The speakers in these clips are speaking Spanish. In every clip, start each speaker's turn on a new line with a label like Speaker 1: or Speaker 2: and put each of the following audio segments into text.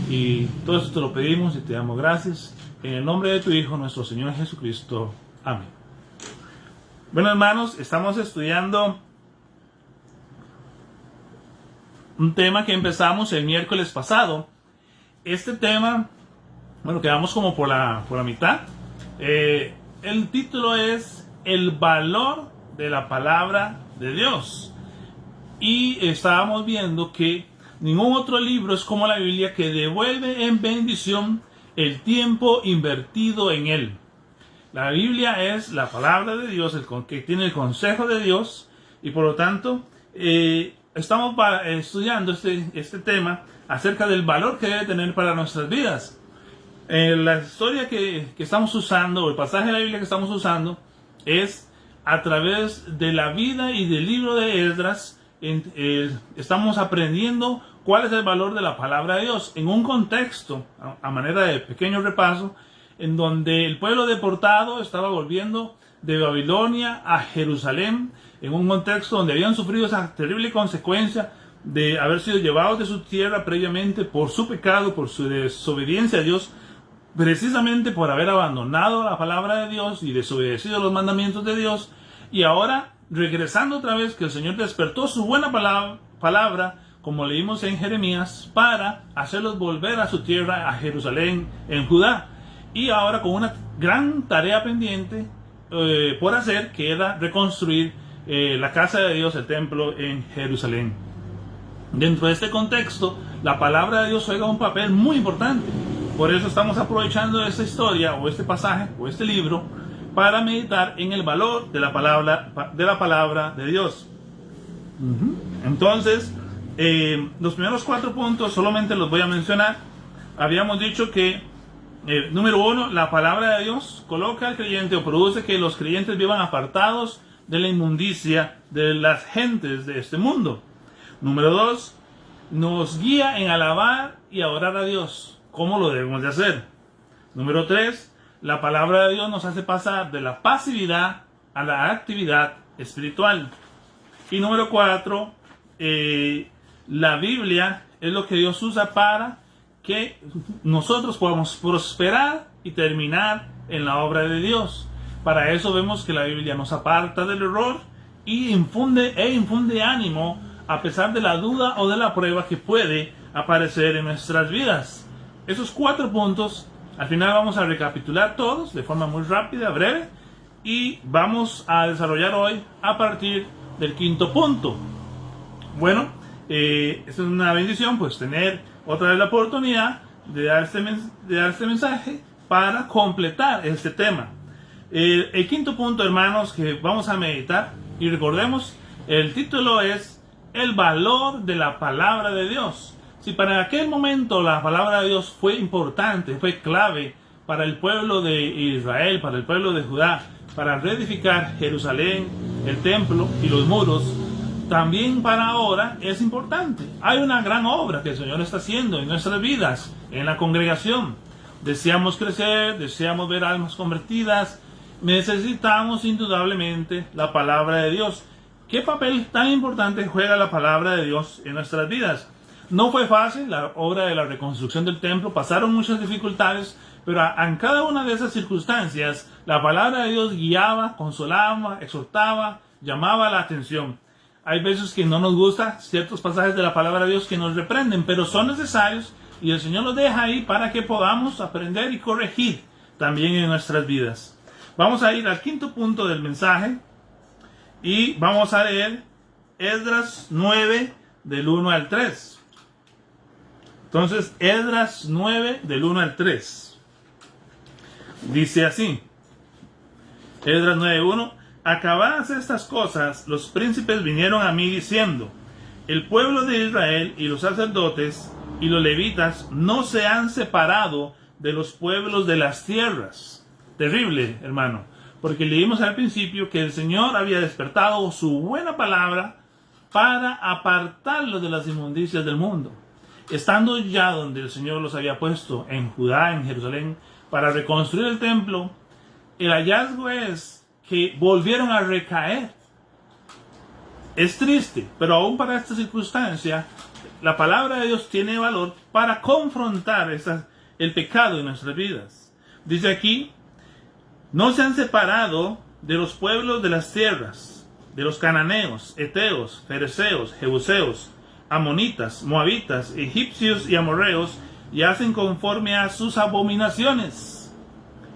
Speaker 1: Y todo esto te lo pedimos y te damos gracias. En el nombre de tu Hijo, nuestro Señor Jesucristo. Amén. Bueno, hermanos, estamos estudiando un tema que empezamos el miércoles pasado. Este tema, bueno, quedamos como por la mitad. El título es El valor de la palabra de Dios. Y estábamos viendo que ningún otro libro es como la Biblia, que devuelve en bendición el tiempo invertido en él. La Biblia es la palabra de Dios, que tiene el consejo de Dios, y por lo tanto estamos estudiando este tema acerca del valor que debe tener para nuestras vidas. La historia que estamos usando, o el pasaje de la Biblia que estamos usando, es a través de la vida y del libro de Esdras. Estamos aprendiendo cuál es el valor de la palabra de Dios en un contexto, a manera de pequeño repaso, en donde el pueblo deportado estaba volviendo de Babilonia a Jerusalén, en un contexto donde habían sufrido esa terrible consecuencia de haber sido llevados de su tierra previamente por su pecado, por su desobediencia a Dios, precisamente por haber abandonado la palabra de Dios y desobedecido los mandamientos de Dios. Y ahora, regresando otra vez, que el Señor despertó su buena palabra, como leímos en Jeremías, para hacerlos volver a su tierra, a Jerusalén, en Judá. Y ahora con una gran tarea pendiente por hacer, que era reconstruir la casa de Dios, el templo en Jerusalén. Dentro de este contexto, la palabra de Dios juega un papel muy importante. Por eso estamos aprovechando esta historia, o este pasaje, o este libro, para meditar en el valor de la palabra de Dios. Entonces, los primeros 4 puntos solamente los voy a mencionar. Habíamos dicho que, número 1, la palabra de Dios coloca al creyente, o produce que los creyentes vivan apartados de la inmundicia de las gentes de este mundo. Número 2, nos guía en alabar y adorar a Dios. ¿Cómo lo debemos de hacer? Número 3, la palabra de Dios nos hace pasar de la pasividad a la actividad espiritual. Y número 4, la Biblia es lo que Dios usa para que nosotros podamos prosperar y terminar en la obra de Dios. Para eso vemos que la Biblia nos aparta del error y infunde ánimo a pesar de la duda o de la prueba que puede aparecer en nuestras vidas. Esos 4 puntos, al final vamos a recapitular todos de forma muy rápida, breve, y vamos a desarrollar hoy a partir del 5º punto. Bueno, esta es una bendición, pues tener otra vez la oportunidad de dar este mensaje para completar este tema. El 5º punto, hermanos, que vamos a meditar, y recordemos, el título es El valor de la palabra de Dios. Si para aquel momento la palabra de Dios fue importante, fue clave para el pueblo de Israel, para el pueblo de Judá, para reedificar Jerusalén, el templo y los muros, también para ahora es importante. Hay una gran obra que el Señor está haciendo en nuestras vidas, en la congregación. Deseamos crecer, deseamos ver almas convertidas. Necesitamos indudablemente la palabra de Dios. ¿Qué papel tan importante juega la palabra de Dios en nuestras vidas? No fue fácil la obra de la reconstrucción del templo, pasaron muchas dificultades, pero en cada una de esas circunstancias la palabra de Dios guiaba, consolaba, exhortaba, llamaba la atención. Hay veces que no nos gustan ciertos pasajes de la palabra de Dios que nos reprenden, pero son necesarios y el Señor los deja ahí para que podamos aprender y corregir también en nuestras vidas. Vamos a ir al 5º punto del mensaje y vamos a leer Esdras 9 del 1 al 3. Entonces, Esdras 9 del 1 al 3. Dice así. Esdras 9:1. Acabadas estas cosas, los príncipes vinieron a mí diciendo: el pueblo de Israel y los sacerdotes y los levitas no se han separado de los pueblos de las tierras. Terrible, hermano, porque leímos al principio que el Señor había despertado su buena palabra para apartarlos de las inmundicias del mundo. Estando ya donde el Señor los había puesto, en Judá, en Jerusalén, para reconstruir el templo, el hallazgo es que volvieron a recaer. Es triste, pero aún para esta circunstancia, la palabra de Dios tiene valor para confrontar el pecado en nuestras vidas. Dice aquí, no se han separado de los pueblos de las tierras, de los cananeos, heteos, fereceos, jebuseos, amonitas, moabitas, egipcios y amorreos, y hacen conforme a sus abominaciones,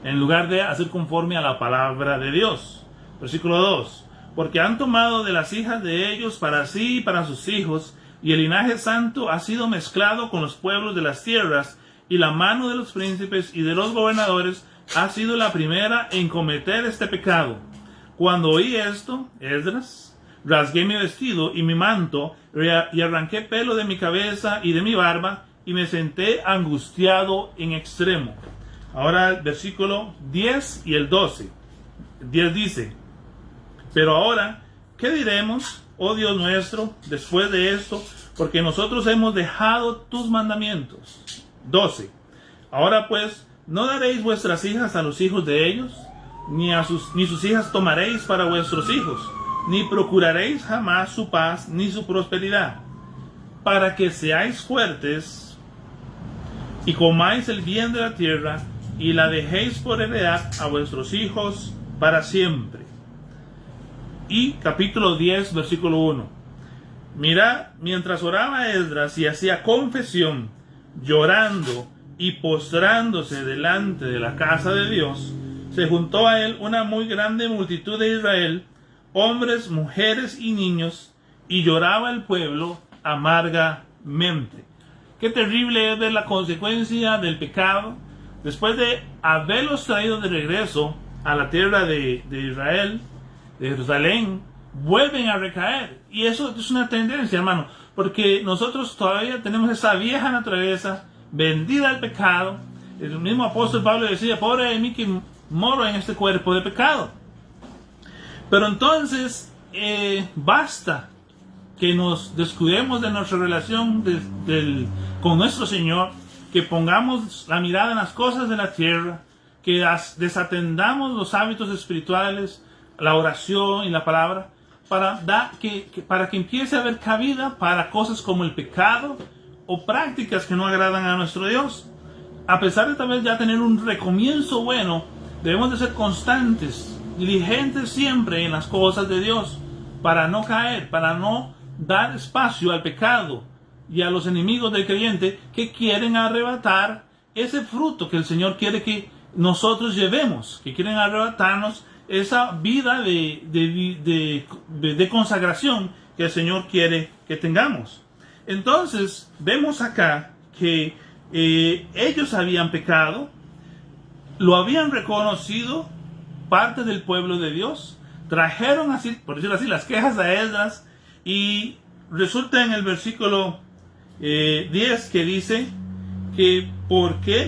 Speaker 1: en lugar de hacer conforme a la palabra de Dios. Versículo 2. Porque han tomado de las hijas de ellos para sí y para sus hijos, y el linaje santo ha sido mezclado con los pueblos de las tierras, y la mano de los príncipes y de los gobernadores ha sido la primera en cometer este pecado. Cuando oí esto, Esdras, rasgué mi vestido y mi manto, y arranqué pelo de mi cabeza y de mi barba, y me senté angustiado en extremo. Ahora el versículo 10 y el 12. 10 dice, pero ahora, ¿qué diremos, oh Dios nuestro, después de esto? Porque nosotros hemos dejado tus mandamientos. 12. Ahora pues, ¿no daréis vuestras hijas a los hijos de ellos? Ni sus hijas tomaréis para vuestros hijos, ni procuraréis jamás su paz ni su prosperidad, para que seáis fuertes y comáis el bien de la tierra, y la dejéis por heredad a vuestros hijos para siempre. Y capítulo 10, versículo 1. Mirad, mientras oraba Esdras y hacía confesión, llorando y postrándose delante de la casa de Dios, se juntó a él una muy grande multitud de Israel, hombres, mujeres y niños, y lloraba el pueblo amargamente. Qué terrible es ver la consecuencia del pecado. Después de haberlos traído de regreso a la tierra de Israel, de Jerusalén, vuelven a recaer. Y eso es una tendencia, hermano, porque nosotros todavía tenemos esa vieja naturaleza vendida al pecado. El mismo apóstol Pablo decía, pobre de mí que moro en este cuerpo de pecado. Pero entonces basta que nos descuidemos de nuestra relación con nuestro Señor, que pongamos la mirada en las cosas de la tierra, que desatendamos los hábitos espirituales, la oración y la palabra, para que empiece a haber cabida para cosas como el pecado o prácticas que no agradan a nuestro Dios. A pesar de tal vez ya tener un recomienzo bueno, debemos de ser constantes, diligentes siempre en las cosas de Dios, para no caer, para no dar espacio al pecado y a los enemigos del creyente que quieren arrebatar ese fruto que el Señor quiere que nosotros llevemos, que quieren arrebatarnos esa vida de consagración que el Señor quiere que tengamos. Entonces, vemos acá que ellos habían pecado, lo habían reconocido, parte del pueblo de Dios, trajeron así, por decirlo así, las quejas a Esdras, y resulta en el versículo 10 que dice que porque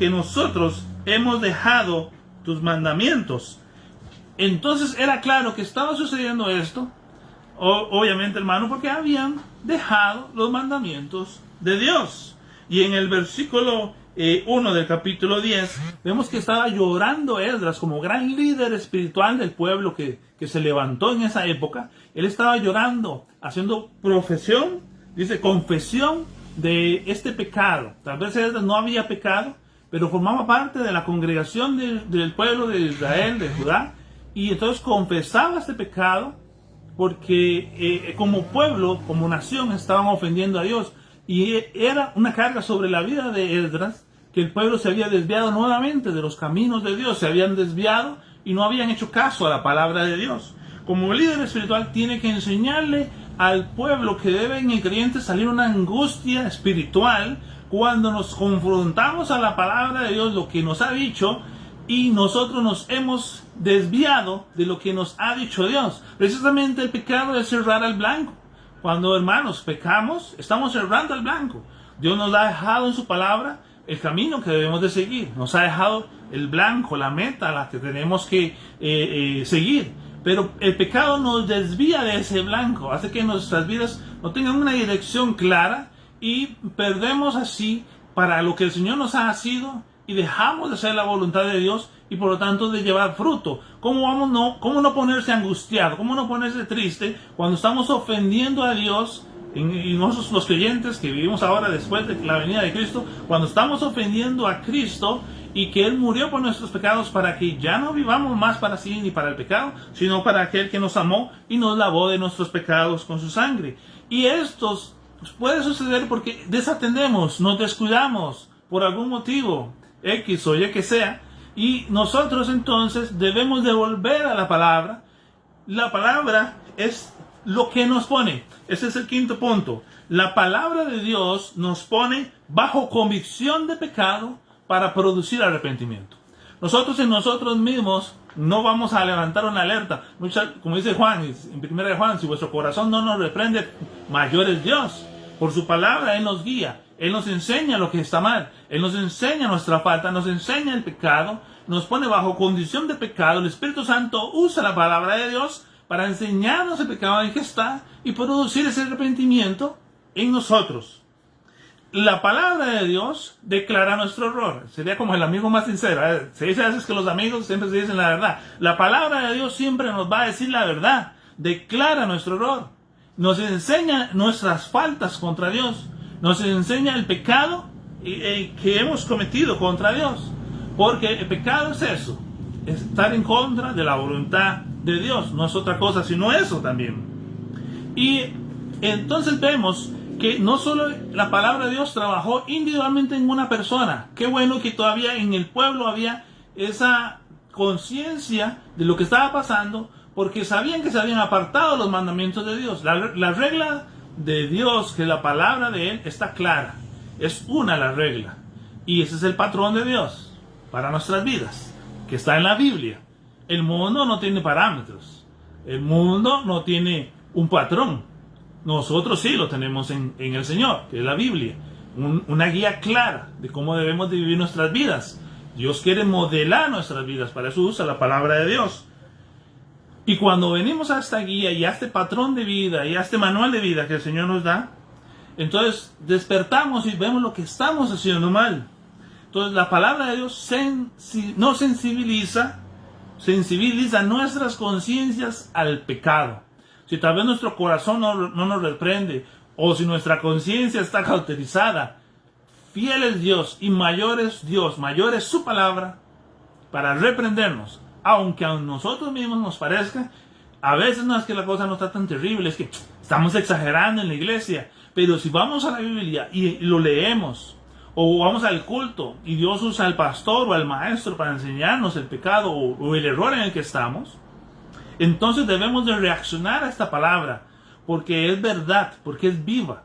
Speaker 1: nosotros hemos dejado tus mandamientos. Entonces era claro que estaba sucediendo esto, obviamente, hermano, porque habían dejado los mandamientos de Dios. Y en el versículo 1 del capítulo 10 vemos que estaba llorando Esdras como gran líder espiritual del pueblo que se levantó en esa época. Él estaba llorando, haciendo profesión, dice confesión de este pecado. Tal vez Esdras no había pecado, pero formaba parte de la congregación del pueblo de Israel, de Judá, y entonces confesaba este pecado porque como pueblo, como nación, estaban ofendiendo a Dios. Y era una carga sobre la vida de Esdras, que el pueblo se había desviado nuevamente de los caminos de Dios, se habían desviado y no habían hecho caso a la palabra de Dios. Como líder espiritual tiene que enseñarle al pueblo que debe en el creyente salir una angustia espiritual cuando nos confrontamos a la palabra de Dios, lo que nos ha dicho, y nosotros nos hemos desviado de lo que nos ha dicho Dios. Precisamente el pecado es cerrar al blanco. Cuando, hermanos, pecamos, estamos cerrando al blanco. Dios nos ha dejado en su palabra el camino que debemos de seguir. Nos ha dejado el blanco, la meta a la que tenemos que seguir. Pero el pecado nos desvía de ese blanco, hace que nuestras vidas no tengan una dirección clara y perdemos así para lo que el Señor nos ha sido y dejamos de hacer la voluntad de Dios y por lo tanto de llevar fruto. ¿Cómo no ponerse angustiado? ¿Cómo no ponerse triste cuando estamos ofendiendo a Dios y nosotros los creyentes que vivimos ahora después de la venida de Cristo, cuando estamos ofendiendo a Cristo y que Él murió por nuestros pecados para que ya no vivamos más para sí ni para el pecado, sino para aquel que nos amó y nos lavó de nuestros pecados con su sangre. Y esto puede suceder porque desatendemos, nos descuidamos por algún motivo, X o Y que sea, y nosotros entonces debemos devolver a la palabra. La palabra es lo que nos pone. Ese es el quinto punto. La palabra de Dios nos pone bajo convicción de pecado para producir arrepentimiento. Nosotros en nosotros mismos no vamos a levantar una alerta. Como dice Juan, en 1 Juan, si vuestro corazón no nos reprende, mayor es Dios. Por su palabra Él nos guía. Él nos enseña lo que está mal. Él nos enseña nuestra falta, nos enseña el pecado, nos pone bajo condición de pecado. El Espíritu Santo usa la palabra de Dios para enseñarnos el pecado en que está y producir ese arrepentimiento en nosotros. La palabra de Dios declara nuestro error. Sería como el amigo más sincero. Se dice a veces que los amigos siempre se dicen la verdad. La palabra de Dios siempre nos va a decir la verdad. Declara nuestro error. Nos enseña nuestras faltas contra Dios. Nos enseña el pecado que hemos cometido contra Dios. Porque el pecado es eso. Es estar en contra de la voluntad de Dios. No es otra cosa sino eso también. Y entonces vemos que no solo la palabra de Dios trabajó individualmente en una persona. Qué bueno que todavía en el pueblo había esa conciencia de lo que estaba pasando, porque sabían que se habían apartado los mandamientos de Dios. La regla de Dios, que la palabra de Él está clara. Es una la regla. Y ese es el patrón de Dios para nuestras vidas, que está en la Biblia. El mundo no tiene parámetros. El mundo no tiene un patrón. Nosotros sí lo tenemos en el Señor, que es la Biblia. Una guía clara de cómo debemos de vivir nuestras vidas. Dios quiere modelar nuestras vidas, para eso usa la palabra de Dios. Y cuando venimos a esta guía y a este patrón de vida y a este manual de vida que el Señor nos da, entonces despertamos y vemos lo que estamos haciendo mal. Entonces la palabra de Dios nos sensibiliza nuestras conciencias al pecado. Si tal vez nuestro corazón no nos reprende, o si nuestra conciencia está cauterizada, fiel es Dios y mayor es Dios, mayor es su palabra para reprendernos. Aunque a nosotros mismos nos parezca, a veces no es que la cosa no está tan terrible, es que estamos exagerando en la iglesia. Pero si vamos a la Biblia y lo leemos, o vamos al culto y Dios usa al pastor o al maestro para enseñarnos el pecado o el error en el que estamos, entonces debemos de reaccionar a esta palabra, porque es verdad, porque es viva.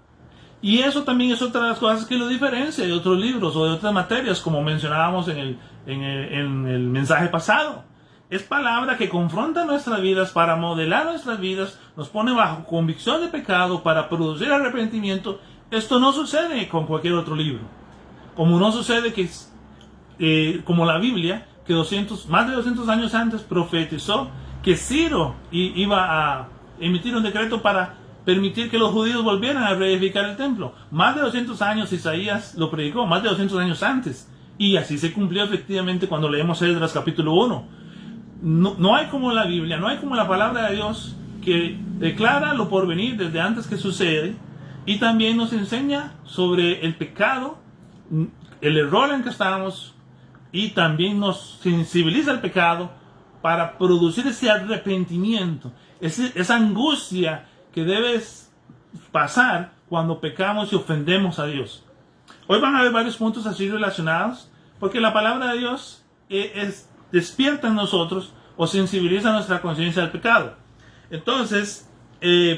Speaker 1: Y eso también es otra de las cosas que lo diferencia de otros libros o de otras materias, como mencionábamos en el mensaje pasado. Es palabra que confronta nuestras vidas para modelar nuestras vidas, nos pone bajo convicción de pecado para producir arrepentimiento. Esto no sucede con cualquier otro libro. Como no sucede como la Biblia, que más de 200 años antes profetizó que Ciro iba a emitir un decreto para permitir que los judíos volvieran a reedificar el templo. Más de 200 años Isaías lo predicó, más de 200 años antes. Y así se cumplió efectivamente cuando leemos Esdras capítulo 1. No hay como la Biblia, no hay como la palabra de Dios que declara lo por venir desde antes que sucede y también nos enseña sobre el pecado, el error en que estamos y también nos sensibiliza al pecado para producir ese arrepentimiento, esa angustia que debes pasar cuando pecamos y ofendemos a Dios. Hoy van a haber varios puntos así relacionados, porque la palabra de Dios despierta en nosotros o sensibiliza nuestra conciencia al pecado. Entonces,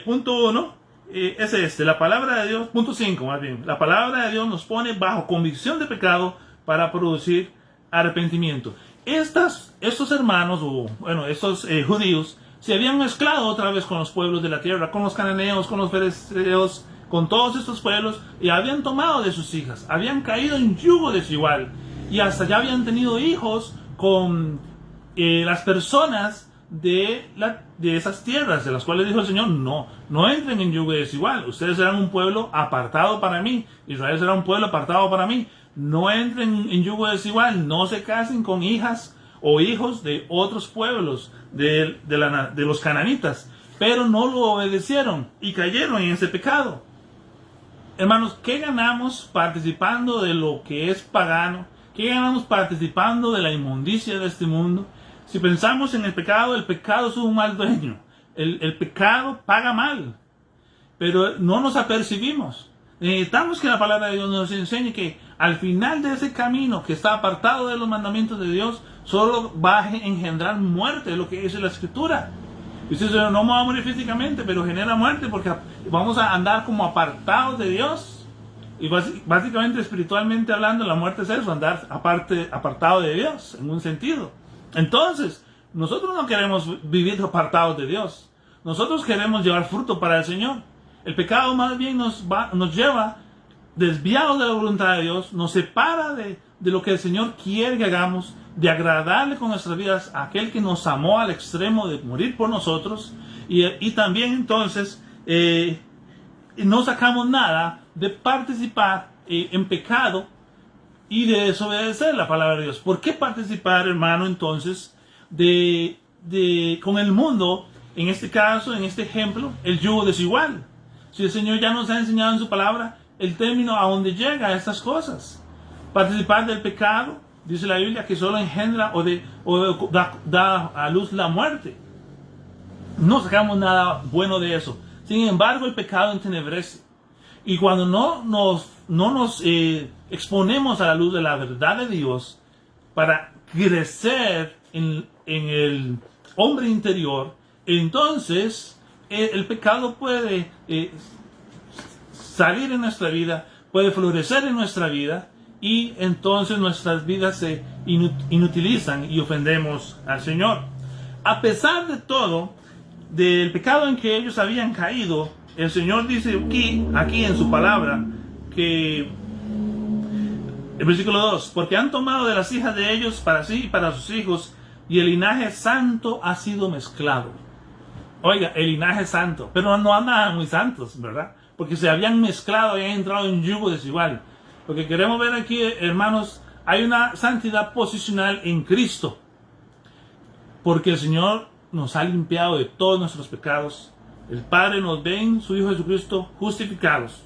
Speaker 1: punto 1 es la palabra de Dios, punto 5 más bien, la palabra de Dios nos pone bajo convicción de pecado para producir arrepentimiento. Estos hermanos, estos judíos, se habían mezclado otra vez con los pueblos de la tierra, con los cananeos, con los fereceos, con todos estos pueblos, y habían tomado de sus hijas, habían caído en yugo desigual, y hasta ya habían tenido hijos con las personas de esas tierras, de las cuales dijo el Señor, no entren en yugo desigual, ustedes serán un pueblo apartado para mí, Israel será un pueblo apartado para mí, no entren en yugo desigual, no se casen con hijas o hijos de otros pueblos, de los cananitas, pero no lo obedecieron y cayeron en ese pecado. Hermanos, ¿qué ganamos participando de lo que es pagano? ¿Qué ganamos participando de la inmundicia de este mundo? Si pensamos en el pecado es un mal dueño. El pecado paga mal, pero no nos apercibimos. Necesitamos que la palabra de Dios nos enseñe que al final de ese camino que está apartado de los mandamientos de Dios, solo va a engendrar muerte, lo que dice la Escritura. Y usted dice, no vamos a morir físicamente, pero genera muerte porque vamos a andar como apartados de Dios. Y básicamente, espiritualmente hablando, la muerte es eso, andar apartado de Dios, en un sentido. Entonces, nosotros no queremos vivir apartados de Dios. Nosotros queremos llevar fruto para el Señor. El pecado más bien nos lleva desviados de la voluntad de Dios, nos separa de lo que el Señor quiere que hagamos, de agradarle con nuestras vidas a aquel que nos amó al extremo de morir por nosotros, y también entonces no sacamos nada de participar en pecado y de desobedecer la palabra de Dios. ¿Por qué participar, hermano, entonces con el mundo? En este caso, en este ejemplo, el yugo desigual. Si el Señor ya nos ha enseñado en su palabra el término a donde llega a estas cosas. Participar del pecado, dice la Biblia, que solo engendra o da a luz la muerte. No sacamos nada bueno de eso. Sin embargo, el pecado entenebrece. Y cuando no nos exponemos a la luz de la verdad de Dios para crecer en el hombre interior, entonces el pecado puede salir en nuestra vida, puede florecer en nuestra vida, y entonces nuestras vidas se inutilizan y ofendemos al Señor. A pesar de todo, del pecado en que ellos habían caído, el Señor dice aquí en su palabra, que el versículo 2, porque han tomado de las hijas de ellos para sí y para sus hijos, y el linaje santo ha sido mezclado. Oiga, el linaje santo, pero no andaban muy santos, ¿verdad? Porque se habían mezclado, habían entrado en yugo desigual. Lo que queremos ver aquí, hermanos, hay una santidad posicional en Cristo, porque el Señor nos ha limpiado de todos nuestros pecados. El Padre nos ve en su Hijo Jesucristo justificados,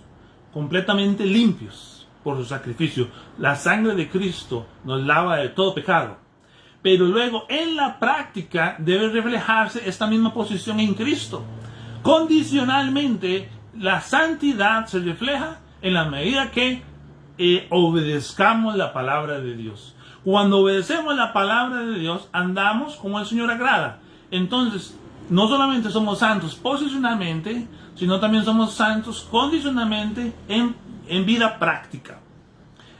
Speaker 1: completamente limpios por su sacrificio. La sangre de Cristo nos lava de todo pecado. Pero luego en la práctica debe reflejarse esta misma posición en Cristo. Condicionalmente, la santidad se refleja en la medida que obedezcamos la palabra de Dios. Cuando obedecemos la palabra de Dios, andamos como el Señor agrada. Entonces, no solamente somos santos posicionalmente, sino también somos santos condicionalmente en vida práctica.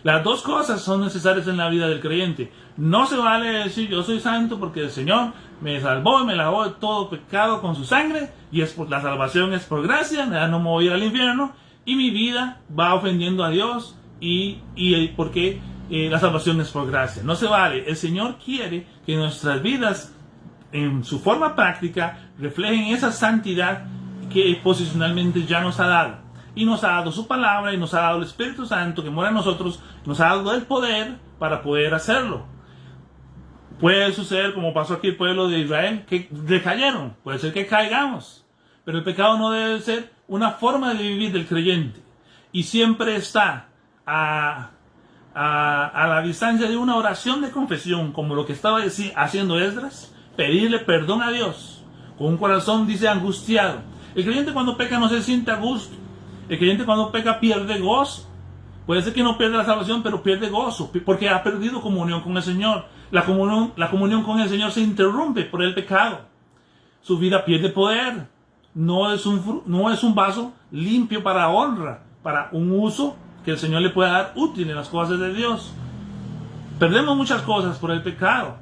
Speaker 1: Las dos cosas son necesarias en la vida del creyente. No se vale decir yo soy santo porque el Señor me salvó y me lavó de todo pecado con su sangre, y la salvación es por gracia, no me voy a ir al infierno, y mi vida va ofendiendo a Dios y porque la salvación es por gracia. No se vale. El Señor quiere que nuestras vidas en su forma práctica reflejen esa santidad que posicionalmente ya nos ha dado, y nos ha dado su palabra, y nos ha dado el Espíritu Santo que mora en nosotros, nos ha dado el poder para poder hacerlo. Puede suceder como pasó aquí el pueblo de Israel, que decayeron, puede ser que caigamos, pero el pecado no debe ser una forma de vivir del creyente, y siempre está a la distancia de una oración de confesión, como lo que estaba haciendo Esdras, pedirle perdón a Dios, con un corazón, dice, angustiado. El creyente cuando peca no se siente a gusto. El creyente cuando peca pierde gozo. Puede ser que no pierda la salvación, pero pierde gozo, porque ha perdido comunión con el Señor. La comunión con el Señor se interrumpe por el pecado. Su vida pierde poder. No es un vaso limpio para honra, para un uso que el Señor le pueda dar útil en las cosas de Dios. Perdemos muchas cosas por el pecado.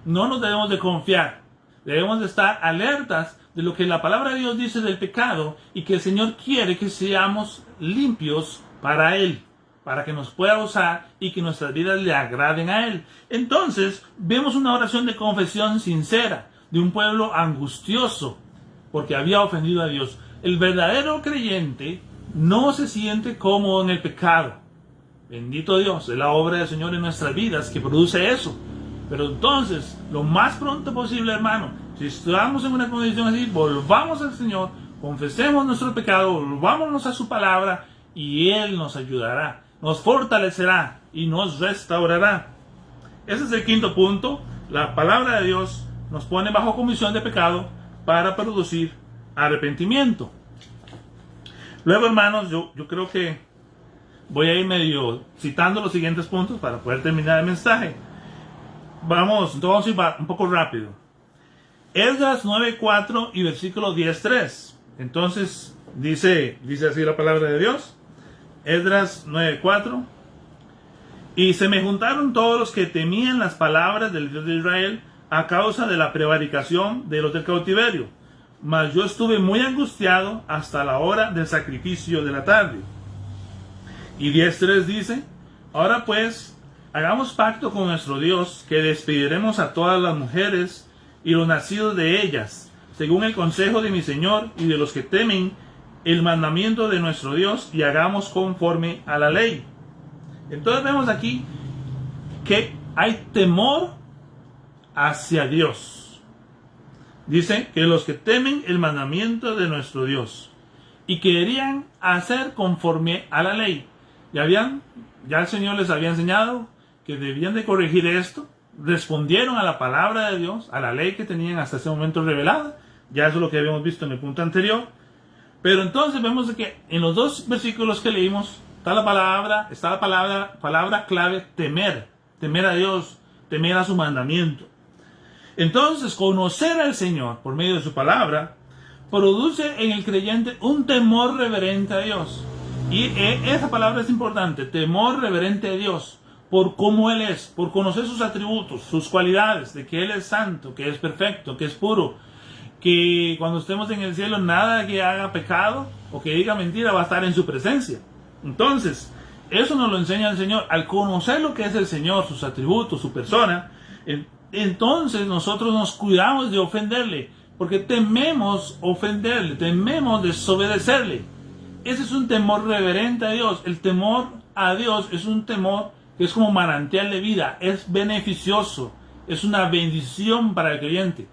Speaker 1: No nos debemos de confiar. Debemos de estar alertas de lo que la palabra de Dios dice del pecado, y que el Señor quiere que seamos limpios para Él, para que nos pueda usar y que nuestras vidas le agraden a Él. Entonces, vemos una oración de confesión sincera de un pueblo angustioso porque había ofendido a Dios. El verdadero creyente no se siente cómodo en el pecado. Bendito Dios, es la obra del Señor en nuestras vidas que produce eso. Pero entonces, lo más pronto posible, hermano, si estamos en una condición así, volvamos al Señor, confesemos nuestro pecado, volvámonos a su palabra, y Él nos ayudará, nos fortalecerá y nos restaurará. Ese es el quinto punto. La palabra de Dios nos pone bajo comisión de pecado para producir arrepentimiento. Luego, hermanos, yo creo que voy a ir medio citando los siguientes puntos para poder terminar el mensaje. Vamos a ir un poco rápido. Esdras 9:4 y versículo 10:3. Entonces, dice así la palabra de Dios. Esdras 9:4. Y se me juntaron todos los que temían las palabras del Dios de Israel a causa de la prevaricación de los del cautiverio. Mas yo estuve muy angustiado hasta la hora del sacrificio de la tarde. Y 10:3 dice: ahora pues, hagamos pacto con nuestro Dios, que despediremos a todas las mujeres y los nacidos de ellas, según el consejo de mi Señor y de los que temen el mandamiento de nuestro Dios, y hagamos conforme a la ley. Entonces vemos aquí que hay temor hacia Dios. Dice que los que temen el mandamiento de nuestro Dios y querían hacer conforme a la ley. Ya el Señor les había enseñado que debían de corregir esto. Respondieron a la palabra de Dios, a la ley que tenían hasta ese momento revelada. Ya eso es lo que habíamos visto en el punto anterior. Pero entonces vemos que en los dos versículos que leímos está la palabra clave: temer a Dios, temer a su mandamiento. Entonces, conocer al Señor por medio de su palabra produce en el creyente un temor reverente a Dios. Y esa palabra es importante: temor reverente a Dios, por cómo Él es, por conocer sus atributos, sus cualidades, de que Él es santo, que es perfecto, que es puro, que cuando estemos en el cielo nada que haga pecado o que diga mentira va a estar en su presencia. Entonces, eso nos lo enseña el Señor. Al conocer lo que es el Señor, sus atributos, su persona, entonces nosotros nos cuidamos de ofenderle, porque tememos ofenderle, tememos desobedecerle. Ese es un temor reverente a Dios. El temor a Dios es un temor que es como manantial de vida, es beneficioso, es una bendición para el creyente.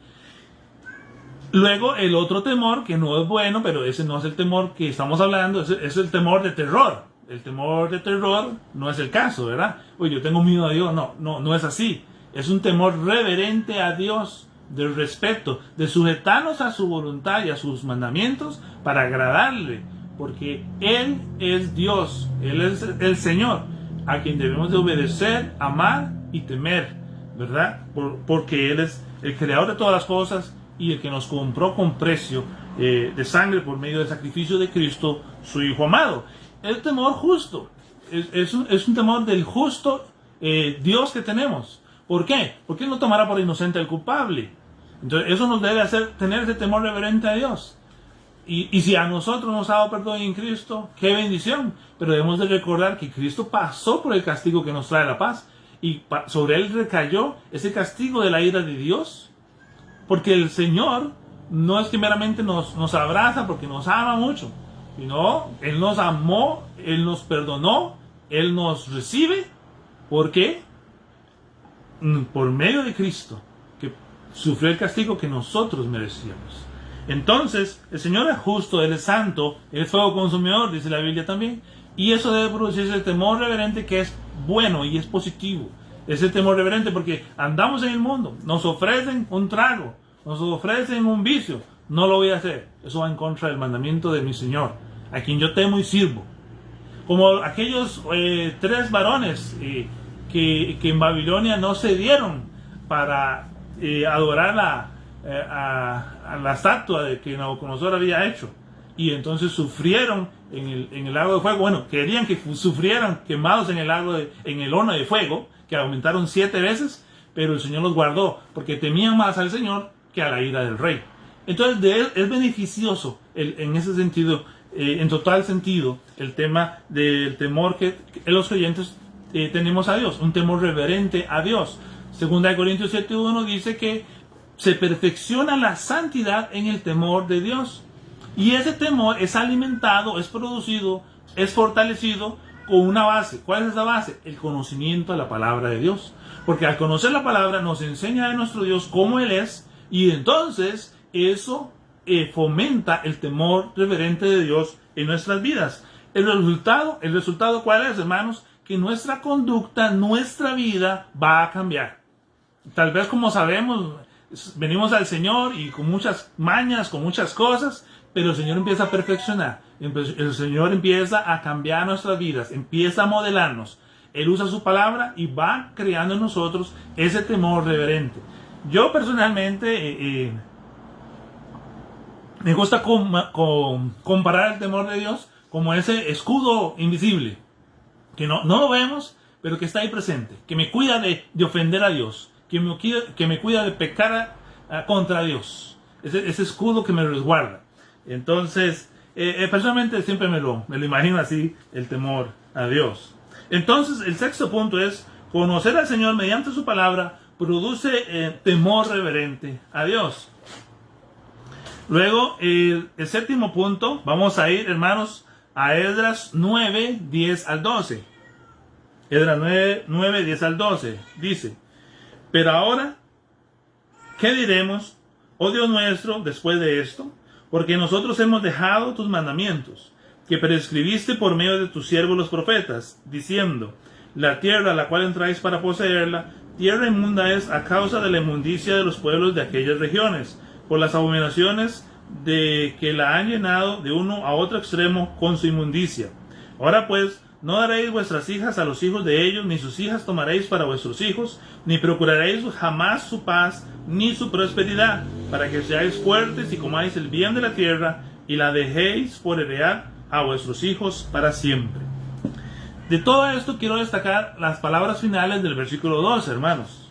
Speaker 1: Luego, el otro temor, que no es bueno, pero ese no es el temor que estamos hablando, es el temor de terror. El temor de terror no es el caso, ¿verdad? Oye, yo tengo miedo a Dios. No es así. Es un temor reverente a Dios, de respeto, de sujetarnos a su voluntad y a sus mandamientos para agradarle. Porque Él es Dios, Él es el Señor, a quien debemos de obedecer, amar y temer, ¿verdad? Porque Él es el creador de todas las cosas y el que nos compró con precio de sangre por medio del sacrificio de Cristo, su Hijo amado. El temor justo, es un temor del justo Dios que tenemos. ¿Por qué? Porque Él no tomará por inocente al culpable. Entonces eso nos debe hacer tener ese temor reverente a Dios. Y si a nosotros nos ha dado perdón en Cristo, qué bendición. Pero debemos de recordar que Cristo pasó por el castigo que nos trae la paz. Y sobre Él recayó ese castigo de la ira de Dios. Porque el Señor no es que meramente nos abraza porque nos ama mucho. Sino Él nos amó, Él nos perdonó, Él nos recibe. ¿Por qué? Por medio de Cristo, que sufrió el castigo que nosotros merecíamos. Entonces, el Señor es justo, Él es santo, Él es fuego consumidor, dice la Biblia también. Y eso debe producir ese temor reverente que es bueno y es positivo. Ese temor reverente porque andamos en el mundo, nos ofrecen un trago, nos ofrecen un vicio. No lo voy a hacer. Eso va en contra del mandamiento de mi Señor, a quien yo temo y sirvo. Como aquellos 3 varones que en Babilonia no cedieron para adorar a la estatua de que Nabucodonosor había hecho, y entonces sufrieron en el lago de fuego. Bueno, querían que sufrieran quemados en el horno de fuego, que aumentaron 7 veces, pero el Señor los guardó porque temían más al Señor que a la ira del rey. Entonces es beneficioso en ese sentido, en total sentido, el tema del temor que los creyentes tenemos a Dios, un temor reverente a Dios. Segunda de Corintios 7:1 dice que se perfecciona la santidad en el temor de Dios. Y ese temor es alimentado, es producido, es fortalecido con una base. ¿Cuál es esa base? El conocimiento de la palabra de Dios. Porque al conocer la palabra nos enseña de nuestro Dios cómo Él es, y entonces eso fomenta el temor reverente de Dios en nuestras vidas. ¿El resultado cuál es, hermanos? Que nuestra conducta, nuestra vida va a cambiar. Tal vez, como sabemos, venimos al Señor y con muchas mañas, con muchas cosas, pero el Señor empieza a perfeccionar. El Señor empieza a cambiar nuestras vidas, empieza a modelarnos. Él usa su palabra y va creando en nosotros ese temor reverente. Yo personalmente me gusta comparar el temor de Dios como ese escudo invisible, que no lo vemos, pero que está ahí presente, que me cuida de ofender a Dios, que me cuida de pecar contra Dios. Ese escudo que me resguarda. Entonces, personalmente siempre me lo imagino así, el temor a Dios. Entonces, el sexto punto es: conocer al Señor mediante su palabra produce temor reverente a Dios. Luego, el séptimo punto, vamos a ir, hermanos, a Esdras 9, 10 al 12. Esdras 9, 10 al 12. Dice: pero ahora, ¿qué diremos, oh Dios nuestro, después de esto? Porque nosotros hemos dejado tus mandamientos, que prescribiste por medio de tus siervos los profetas, diciendo: la tierra a la cual entráis para poseerla, tierra inmunda es a causa de la inmundicia de los pueblos de aquellas regiones, por las abominaciones de que la han llenado de uno a otro extremo con su inmundicia. Ahora pues, no daréis vuestras hijas a los hijos de ellos, ni sus hijas tomaréis para vuestros hijos, ni procuraréis jamás su paz, ni su prosperidad, para que seáis fuertes y comáis el bien de la tierra, y la dejéis por heredad a vuestros hijos para siempre. De todo esto quiero destacar las palabras finales del versículo 12, hermanos.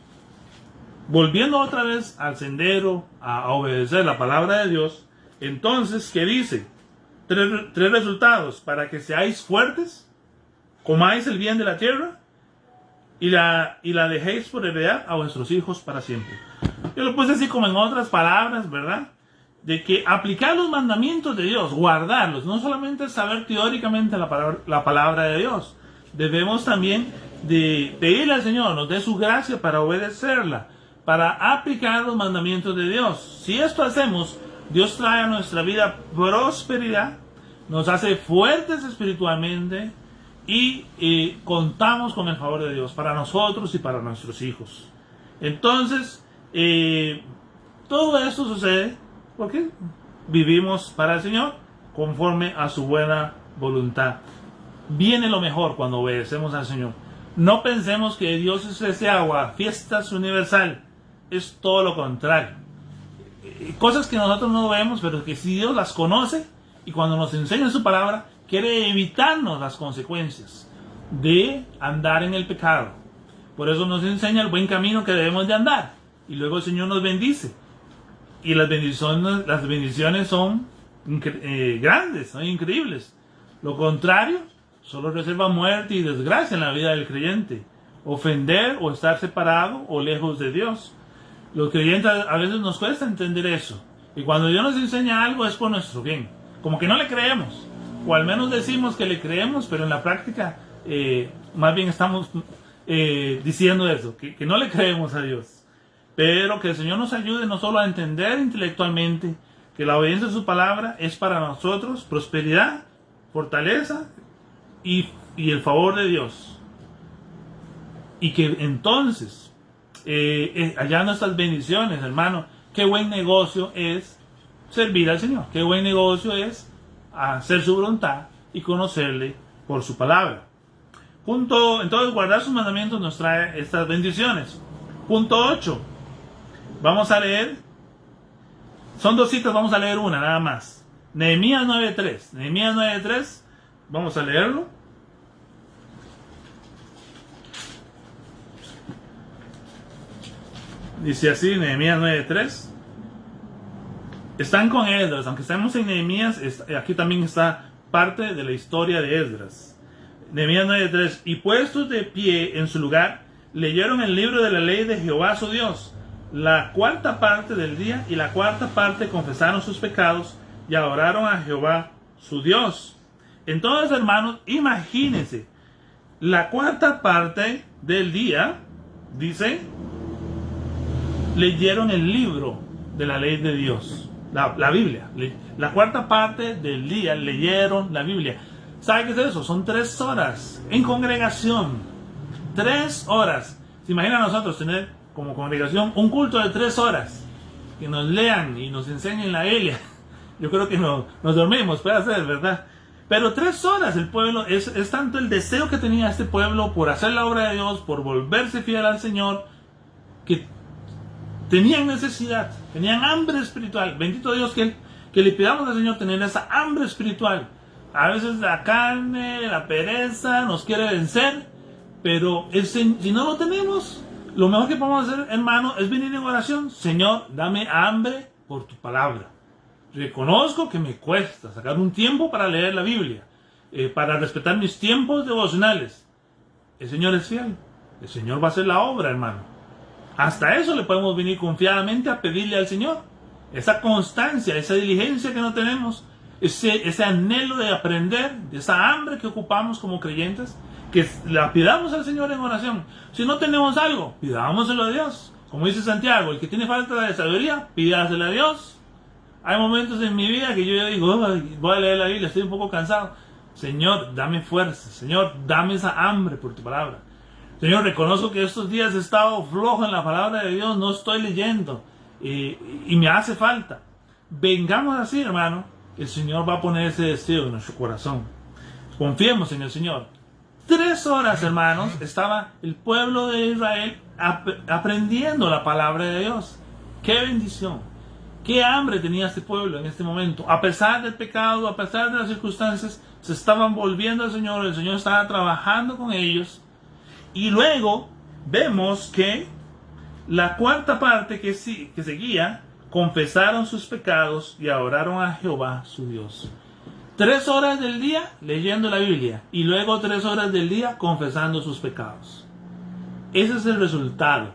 Speaker 1: Volviendo otra vez al sendero, a obedecer la palabra de Dios, entonces, ¿qué dice? Tres resultados: para que seáis fuertes, comáis el bien de la tierra, y la dejéis por heredad a vuestros hijos para siempre. Yo lo puse así como en otras palabras, ¿verdad? De que aplicar los mandamientos de Dios, guardarlos, no solamente saber teóricamente la palabra de Dios, debemos también de pedirle al Señor nos dé su gracia para obedecerla, para aplicar los mandamientos de Dios. Si esto hacemos, Dios trae a nuestra vida prosperidad, nos hace fuertes espiritualmente y contamos con el favor de Dios para nosotros y para nuestros hijos. Entonces, todo esto sucede porque vivimos para el Señor conforme a su buena voluntad. Viene lo mejor cuando obedecemos al Señor. No pensemos que Dios es ese agua, fiestas universal. Es todo lo contrario. Cosas que nosotros no vemos, pero que si Dios las conoce, y cuando nos enseña su palabra, quiere evitarnos las consecuencias de andar en el pecado. Por eso nos enseña el buen camino que debemos de andar. Y luego el Señor nos bendice. Y las bendiciones son grandes, son increíbles. Lo contrario, solo reserva muerte y desgracia en la vida del creyente. Ofender o estar separado o lejos de Dios. Los creyentes a veces nos cuesta entender eso. Y cuando Dios nos enseña algo es por nuestro bien. Como que no le creemos. O al menos decimos que le creemos, pero en la práctica más bien estamos diciendo eso. Que no le creemos a Dios. Pero que el Señor nos ayude no solo a entender intelectualmente que la obediencia a su palabra es para nosotros prosperidad, fortaleza y el favor de Dios. Y que entonces, allá nuestras bendiciones, hermano, qué buen negocio es servir al Señor. Qué buen negocio es hacer su voluntad y conocerle por su palabra. Entonces, guardar sus mandamientos nos trae estas bendiciones. Punto 8. Vamos a leer, son dos citas, vamos a leer una nada más. Nehemías 9:3. Nehemías 9:3, vamos a leerlo. Dice así, Nehemías 9:3. Están con Esdras, aunque estemos en Nehemías, aquí también está parte de la historia de Esdras. Nehemías 9:3. Y puestos de pie en su lugar, leyeron el libro de la ley de Jehová su Dios. La cuarta parte del día y la cuarta parte confesaron sus pecados y adoraron a Jehová su Dios. Entonces, hermanos, imagínense, la cuarta parte del día, dice, leyeron el libro de la ley de Dios, la Biblia. La cuarta parte del día leyeron la Biblia. ¿Sabe qué es eso? Son 3 horas en congregación. 3 horas. ¿Se imagina nosotros tener como congregación un culto de 3 horas? Que nos lean y nos enseñen la Biblia. Yo creo que nos dormimos, puede ser, ¿verdad? Pero 3 horas el pueblo, es tanto el deseo que tenía este pueblo por hacer la obra de Dios, por volverse fiel al Señor, que tenían necesidad, tenían hambre espiritual. Bendito Dios que le pidamos al Señor tener esa hambre espiritual. A veces la carne, la pereza nos quiere vencer, pero si no lo tenemos, lo mejor que podemos hacer, hermano, es venir en oración. Señor, dame hambre por tu palabra. Reconozco que me cuesta sacar un tiempo para leer la Biblia, para respetar mis tiempos devocionales. El Señor es fiel. El Señor va a hacer la obra, hermano. Hasta eso le podemos venir confiadamente a pedirle al Señor. Esa constancia, esa diligencia que no tenemos, ese anhelo de aprender, esa hambre que ocupamos como creyentes, que la pidamos al Señor en oración. Si no tenemos algo, pidámoselo a Dios. Como dice Santiago, el que tiene falta de sabiduría, pídaselo a Dios. Hay momentos en mi vida que yo ya digo, voy a leer la Biblia, estoy un poco cansado. Señor, dame fuerza. Señor, dame esa hambre por tu palabra. Señor, reconozco que estos días he estado flojo en la palabra de Dios, no estoy leyendo y me hace falta. Vengamos así, hermano, el Señor va a poner ese deseo en nuestro corazón. Confiemos en el Señor. 3 horas, hermanos, estaba el pueblo de Israel aprendiendo la palabra de Dios. ¡Qué bendición! ¡Qué hambre tenía este pueblo en este momento! A pesar del pecado, a pesar de las circunstancias, se estaban volviendo al Señor, el Señor estaba trabajando con ellos. Y luego vemos que la cuarta parte que seguía, confesaron sus pecados y adoraron a Jehová su Dios. 3 horas del día leyendo la Biblia y luego 3 horas del día confesando sus pecados. Ese es el resultado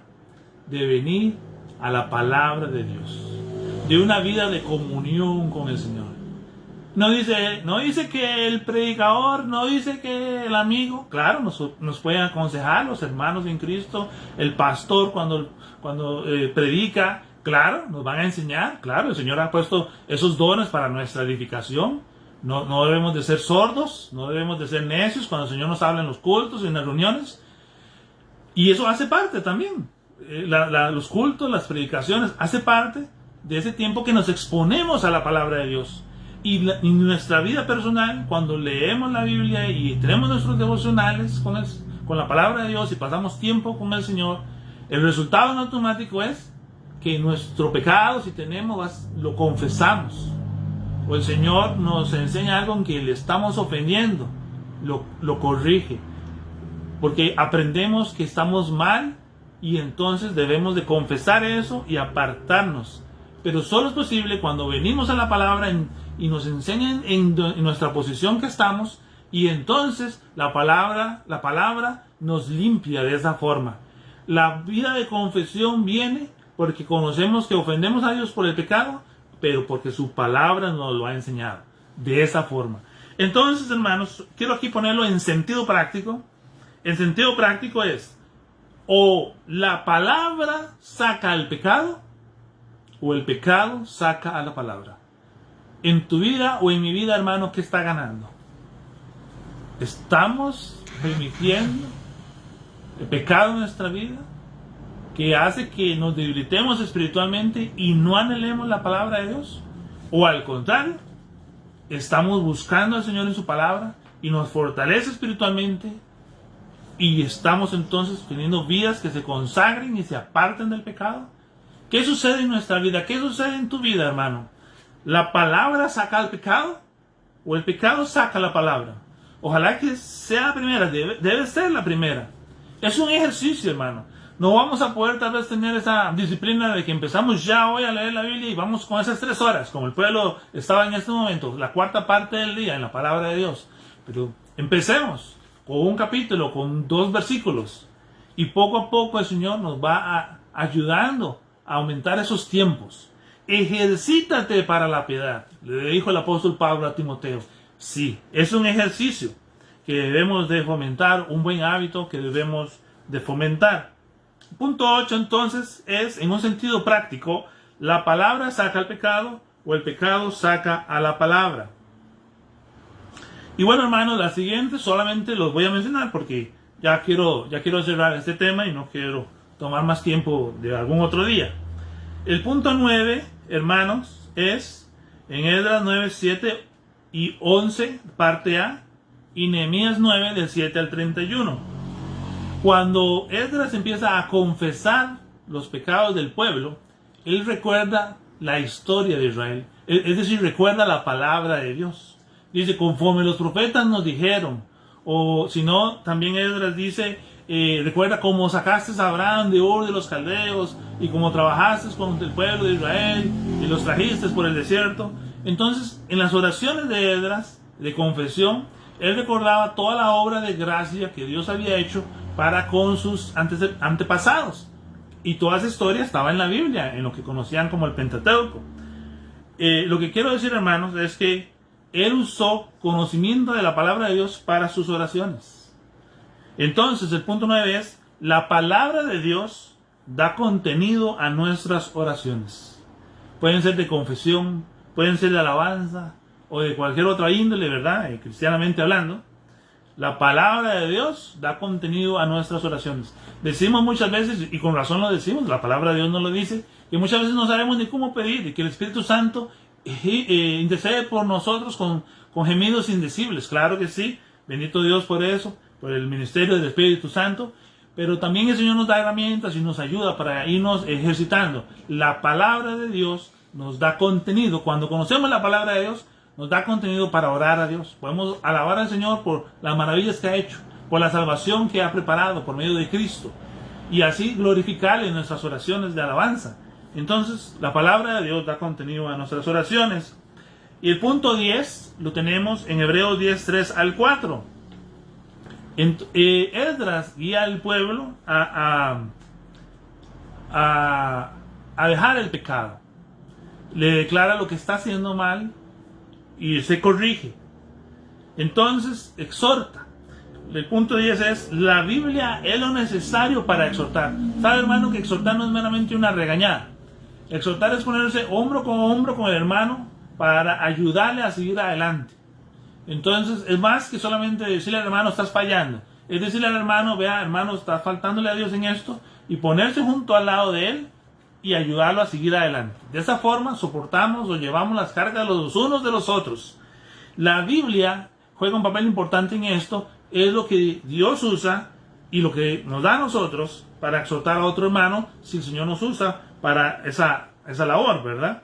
Speaker 1: de venir a la palabra de Dios, de una vida de comunión con el Señor. No dice que el predicador, no dice que el amigo, claro, nos pueden aconsejar los hermanos en Cristo, el pastor cuando predica, claro, nos van a enseñar, claro, el Señor ha puesto esos dones para nuestra edificación. No debemos de ser sordos, no debemos de ser necios cuando el Señor nos habla en los cultos, en las reuniones. Y eso hace parte también. Los cultos, las predicaciones, hace parte de ese tiempo que nos exponemos a la palabra de Dios. Y en nuestra vida personal, cuando leemos la Biblia y tenemos nuestros devocionales con la palabra de Dios y pasamos tiempo con el Señor, el resultado en automático es que nuestro pecado, si tenemos, lo confesamos. O el Señor nos enseña algo en que le estamos ofendiendo, lo corrige. Porque aprendemos que estamos mal y entonces debemos de confesar eso y apartarnos. Pero solo es posible cuando venimos a la palabra y nos enseñan en nuestra posición que estamos, y entonces la palabra nos limpia de esa forma. La vida de confesión viene porque conocemos que ofendemos a Dios por el pecado, pero porque su palabra nos lo ha enseñado de esa forma. Entonces, hermanos, quiero aquí ponerlo en sentido práctico. El sentido práctico es: o la palabra saca al pecado, o el pecado saca a la palabra. En tu vida o en mi vida, hermano, ¿qué está ganando? ¿Estamos permitiendo el pecado en nuestra vida que hace que nos debilitemos espiritualmente y no anhelemos la palabra de Dios? ¿O al contrario, estamos buscando al Señor en su palabra y nos fortalece espiritualmente y estamos entonces teniendo vidas que se consagren y se aparten del pecado? ¿Qué sucede en nuestra vida? ¿Qué sucede en tu vida, hermano? ¿La palabra saca al pecado? ¿O el pecado saca la palabra? Ojalá que sea la primera, debe ser la primera. Es un ejercicio, hermano. No vamos a poder tal vez tener esa disciplina de que empezamos ya hoy a leer la Biblia y vamos con esas 3 horas, como el pueblo estaba en este momento, la cuarta parte del día en la palabra de Dios. Pero empecemos con un capítulo, con 2 versículos, y poco a poco el Señor nos va ayudando a aumentar esos tiempos. Ejercítate para la piedad, le dijo el apóstol Pablo a Timoteo. Sí, es un ejercicio que debemos de fomentar, un buen hábito que debemos de fomentar. Punto 8 entonces es, en un sentido práctico, la palabra saca al pecado o el pecado saca a la palabra. Y bueno, hermanos, las siguientes solamente los voy a mencionar porque ya quiero cerrar este tema y no quiero tomar más tiempo de algún otro día. El punto 9, hermanos, es en Esdras 9, 7 y 11, parte A, y Nehemías 9, del 7 al 31. Cuando Esdras empieza a confesar los pecados del pueblo, él recuerda la historia de Israel, es decir, recuerda la palabra de Dios. Dice, conforme los profetas nos dijeron, o si no, también Esdras dice, recuerda cómo sacaste a Abraham de Ur de los Caldeos, y cómo trabajaste con el pueblo de Israel, y los trajiste por el desierto. Entonces, en las oraciones de Esdras, de confesión, él recordaba toda la obra de gracia que Dios había hecho para con sus antepasados. Y toda esa historia estaba en la Biblia, en lo que conocían como el Pentateuco. Lo que quiero decir, hermanos, es que él usó conocimiento de la palabra de Dios para sus oraciones. Entonces, el punto 9 es, la palabra de Dios da contenido a nuestras oraciones. Pueden ser de confesión, pueden ser de alabanza, o de cualquier otra índole, ¿verdad? Cristianamente hablando. La palabra de Dios da contenido a nuestras oraciones. Decimos muchas veces, y con razón lo decimos, la palabra de Dios nos lo dice, que muchas veces no sabemos ni cómo pedir, y que el Espíritu Santo intercede por nosotros con gemidos indecibles. Claro que sí, bendito Dios por eso, por el ministerio del Espíritu Santo, pero también el Señor nos da herramientas y nos ayuda para irnos ejercitando. La palabra de Dios nos da contenido. Cuando conocemos la palabra de Dios, nos da contenido para orar a Dios. Podemos alabar al Señor por las maravillas que ha hecho, por la salvación que ha preparado por medio de Cristo, y así glorificarle en nuestras oraciones de alabanza. Entonces, la palabra de Dios da contenido a nuestras oraciones. Y el punto 10 lo tenemos en Hebreos 10, 3 al 4. Esdras guía al pueblo a dejar el pecado. Le declara lo que está haciendo mal y se corrige. Entonces exhorta. El punto 10 es, la Biblia es lo necesario para exhortar. ¿Sabe, hermano, que exhortar no es meramente una regañada? Exhortar es ponerse hombro con el hermano para ayudarle a seguir adelante. Entonces es más que solamente decirle al hermano, estás fallando. Es decirle al hermano, vea, hermano, estás faltándole a Dios en esto, y ponerse junto al lado de él y ayudarlo a seguir adelante. De esa forma soportamos o llevamos las cargas los unos de los otros. La Biblia juega un papel importante en esto. Es lo que Dios usa y lo que nos da a nosotros para exhortar a otro hermano, si el Señor nos usa para esa labor, ¿verdad?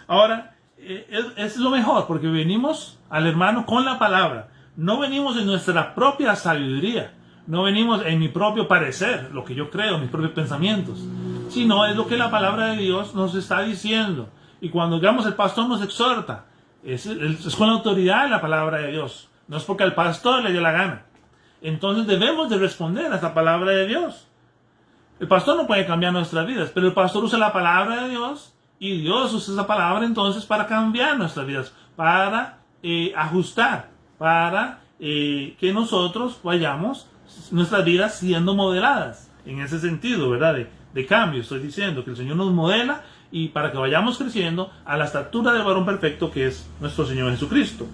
Speaker 1: Ahora, es lo mejor, porque venimos al hermano con la palabra. No venimos en nuestra propia sabiduría, no venimos en mi propio parecer, lo que yo creo, mis propios pensamientos, sino es lo que la palabra de Dios nos está diciendo. Y cuando, digamos, el pastor nos exhorta, es con la autoridad de la palabra de Dios, no es porque al pastor le dio la gana. Entonces debemos de responder a esta palabra de Dios. El pastor no puede cambiar nuestras vidas, pero el pastor usa la palabra de Dios, y Dios usa esa palabra entonces para cambiar nuestras vidas, para ajustar, para que nosotros vayamos nuestras vidas siendo modeladas en ese sentido, ¿verdad? De cambio, estoy diciendo que el Señor nos modela, y para que vayamos creciendo a la estatura del varón perfecto que es nuestro Señor Jesucristo.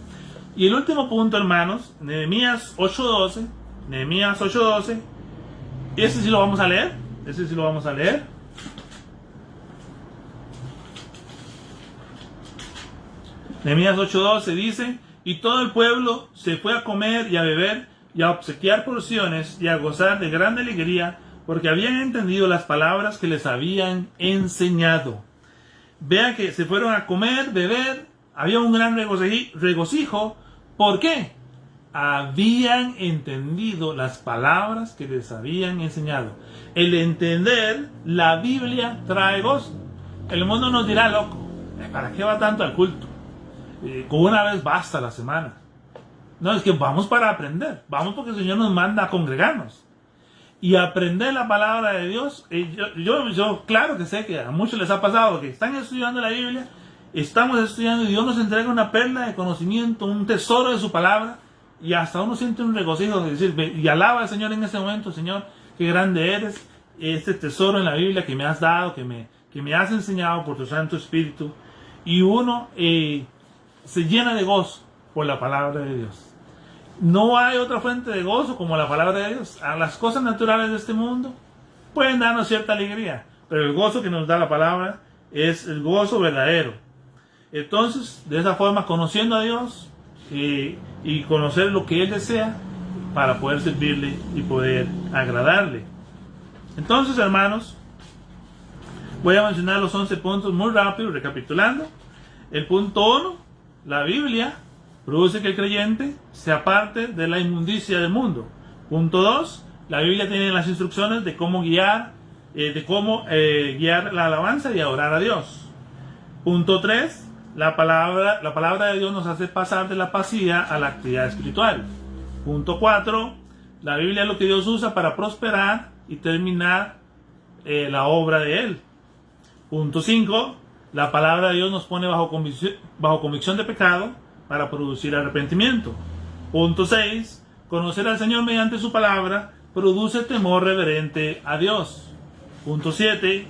Speaker 1: Y el último punto, hermanos, Nehemías 8:12. Nehemías 8:12. Ese sí lo vamos a leer. Nehemías 8:12 dice: y todo el pueblo se fue a comer y a beber y a obsequiar porciones y a gozar de gran alegría, porque habían entendido las palabras que les habían enseñado. Vean que se fueron a comer, beber, había un gran regocijo. ¿Por qué? Habían entendido las palabras que les habían enseñado. El entender la Biblia trae gozo. El mundo nos dirá, loco, ¿para qué va tanto al culto? Con una vez basta la semana. No, es que vamos para aprender. Vamos porque el Señor nos manda a congregarnos y aprender la palabra de Dios. Yo claro que sé que a muchos les ha pasado que están estudiando la Biblia, estamos estudiando y Dios nos entrega una perla de conocimiento, un tesoro de su palabra, y hasta uno siente un regocijo de decir, y alaba al Señor en ese momento: Señor, qué grande eres, este tesoro en la Biblia que me has dado, que me has enseñado por tu Santo Espíritu. Y uno se llena de gozo por la palabra de Dios. No hay otra fuente de gozo como la palabra de Dios. A las cosas naturales de este mundo pueden darnos cierta alegría, pero el gozo que nos da la palabra es el gozo verdadero. Entonces, de esa forma, conociendo a Dios y conocer lo que Él desea para poder servirle y poder agradarle. Entonces, hermanos, voy a mencionar los 11 puntos muy rápido, recapitulando. El punto 1, la Biblia produce que el creyente se aparte de la inmundicia del mundo. Punto 2, la Biblia tiene las instrucciones de cómo guiar la alabanza y adorar a Dios. Punto 3, la palabra de Dios nos hace pasar de la pasía a la actividad espiritual. Punto 4, la Biblia es lo que Dios usa para prosperar y terminar la obra de Él. Punto 5, la palabra de Dios nos pone bajo convicción de pecado para producir arrepentimiento. Punto 6, conocer al Señor mediante su palabra produce temor reverente a Dios. Punto 7,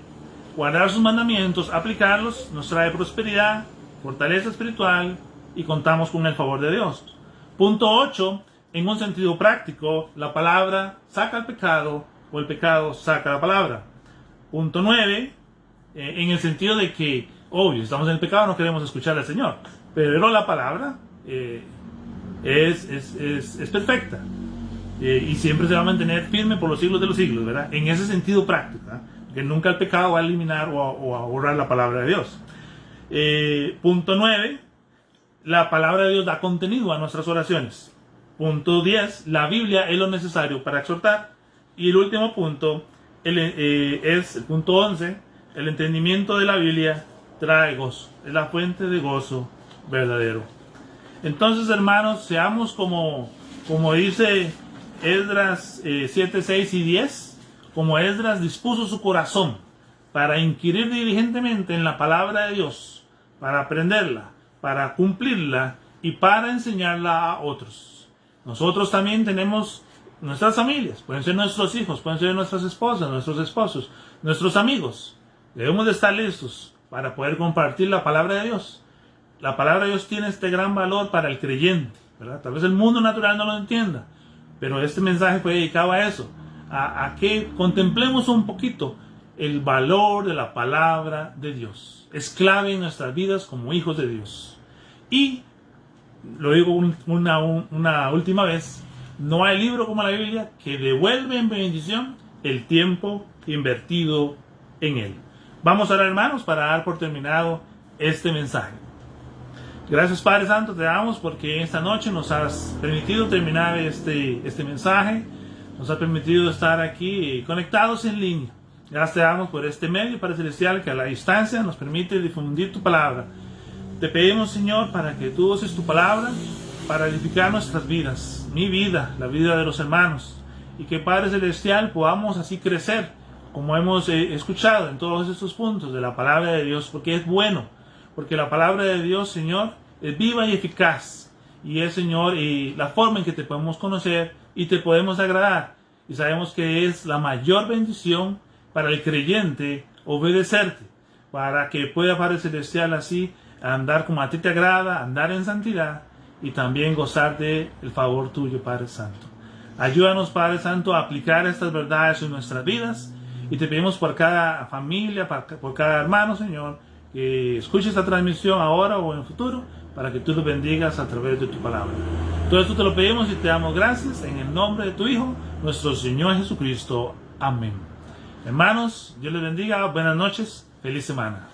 Speaker 1: guardar sus mandamientos, aplicarlos, nos trae prosperidad, fortaleza espiritual y contamos con el favor de Dios. Punto 8, en un sentido práctico, la palabra saca el pecado o el pecado saca la palabra. Punto 9, en el sentido de que, obvio, estamos en el pecado, no queremos escuchar al Señor, pero la palabra es perfecta y siempre se va a mantener firme por los siglos de los siglos, ¿verdad? En ese sentido práctico, ¿verdad? Que nunca el pecado va a eliminar o a borrar la palabra de Dios. Punto 9, la palabra de Dios da contenido a nuestras oraciones. Punto 10, la Biblia es lo necesario para exhortar. Y el último punto es el punto 11, el entendimiento de la Biblia trae gozo, es la fuente de gozo verdadero. Entonces, hermanos, seamos como dice Esdras 7, 6 y 10, como Esdras dispuso su corazón para inquirir diligentemente en la palabra de Dios, para aprenderla, para cumplirla y para enseñarla a otros. Nosotros también tenemos nuestras familias, pueden ser nuestros hijos, pueden ser nuestras esposas, nuestros esposos, nuestros amigos. Debemos de estar listos para poder compartir la palabra de Dios. La palabra de Dios tiene este gran valor para el creyente, ¿verdad? Tal vez el mundo natural no lo entienda, pero este mensaje fue dedicado a eso, a que contemplemos un poquito el valor de la palabra de Dios. Es clave en nuestras vidas como hijos de Dios. Y, lo digo una última vez, no hay libro como la Biblia que devuelve en bendición el tiempo invertido en él. Vamos a orar, hermanos, para dar por terminado este mensaje. Gracias, Padre Santo, te damos porque esta noche nos has permitido terminar este mensaje, nos has permitido estar aquí conectados en línea. Gracias te damos por este medio, Padre Celestial, que a la distancia nos permite difundir tu palabra. Te pedimos, Señor, para que tú uses tu palabra para edificar nuestras vidas, mi vida, la vida de los hermanos, y que, Padre Celestial, podamos así crecer, como hemos escuchado en todos estos puntos de la palabra de Dios, porque es bueno, porque la palabra de Dios, Señor, es viva y eficaz, y es, Señor, y la forma en que te podemos conocer y te podemos agradar, y sabemos que es la mayor bendición para el creyente obedecerte, para que pueda, Padre Celestial, así andar como a ti te agrada, andar en santidad y también gozar del favor tuyo, Padre Santo. Ayúdanos, Padre Santo, a aplicar estas verdades en nuestras vidas y te pedimos por cada familia, por cada hermano, Señor, que escuche esta transmisión ahora o en el futuro, para que tú lo bendigas a través de tu palabra. Todo esto te lo pedimos y te damos gracias en el nombre de tu Hijo, nuestro Señor Jesucristo. Amén. Hermanos, Dios les bendiga, buenas noches, feliz semana.